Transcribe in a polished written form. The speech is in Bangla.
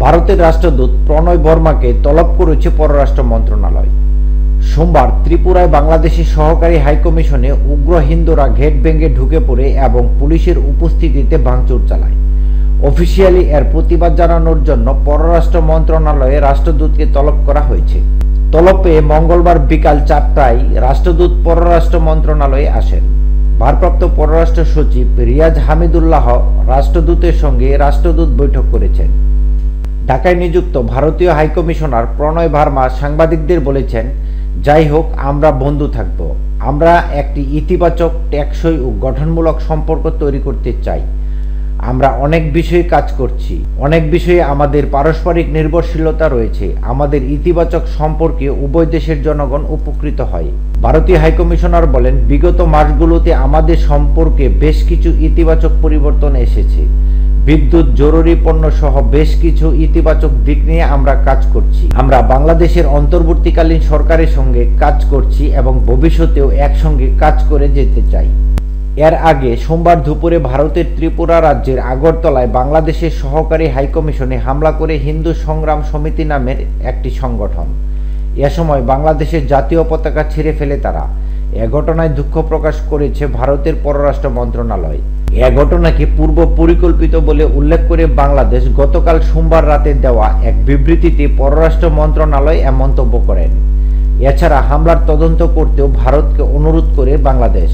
ভারতের রাষ্ট্রদূত প্রণয় বর্মাকে তলব করেছে পররাষ্ট্র মন্ত্রণালয়। সোমবার ত্রিপুরায় বাংলাদেশের সহকারী হাইকমিশনে উগ্র হিন্দুরা গেট ভেঙে ঢুকে পড়ে এবং পুলিশের উপস্থিতিতে ভাঙচুর চালায়। অফিসিয়ালি এর প্রতিবাদ জানানোর জন্য পররাষ্ট্র মন্ত্রণালয়ে রাষ্ট্রদূতকে তলব করা হয়েছে। তলব পেয়ে মঙ্গলবার বিকাল 4টায় রাষ্ট্রদূত পররাষ্ট্র মন্ত্রণালয়ে আসেন। ভারপ্রাপ্ত পররাষ্ট্র সচিব রিয়াজ হামিদুল্লাহ রাষ্ট্রদূতের সঙ্গে রাষ্ট্রদূত বৈঠক করেছেন। ঢাকায় নিযুক্ত ভারতীয় হাইকমিশনার প্রণয় ভার্মা সাংবাদিকদের বলেছেন, যাই হোক, আমরা বন্ধু থাকব। আমরা একটি ইতিবাচক, টেকসই ও গঠনমূলক সম্পর্ক তৈরি করতে চাই। আমরা অনেক বিষয়ে কাজ করছি। অনেক বিষয়ে আমাদের পারস্পরিক নির্ভরশীলতা রয়েছে। আমাদের ইতিবাচক সম্পর্কে উভয় দেশের জনগণ উপকৃত হয়। ভারতীয় হাইকমিশনার বলেন, বিগত মাসগুলোতে আমাদের সম্পর্কে বেশ কিছু ইতিবাচক পরিবর্তন এসেছে। বিদ্যুৎ, জরুরি পণ্য সহ বেশ কিছু ইতিবাচক দিক নিয়ে আমরা কাজ করছি। আমরা বাংলাদেশের অন্তর্বর্তীকালীন সরকারের সঙ্গে কাজ করছি এবং ভবিষ্যতেও একসঙ্গে কাজ করে যেতে চাই। এর আগে সোমবার দুপুরে ভারতের ত্রিপুরা রাজ্যের আগরতলায় বাংলাদেশের সহকারী হাইকমিশনে হামলা করে হিন্দু সংগ্রাম সমিতি নামের একটি সংগঠন। এ সময় বাংলাদেশের জাতীয় পতাকা ছিঁড়ে ফেলে তারা। এ ঘটনায় দুঃখ প্রকাশ করেছে ভারতের পররাষ্ট্র মন্ত্রণালয়। এ ঘটনাকে পূর্ব পরিকল্পিত বলে উল্লেখ করে বাংলাদেশ গতকাল সোমবার রাতে দেওয়া এক বিবৃতিতে পররাষ্ট্র মন্ত্রণালয় এ মন্তব্য করেন। এছাড়া হামলার তদন্ত করতেও ভারতকে অনুরোধ করে বাংলাদেশ।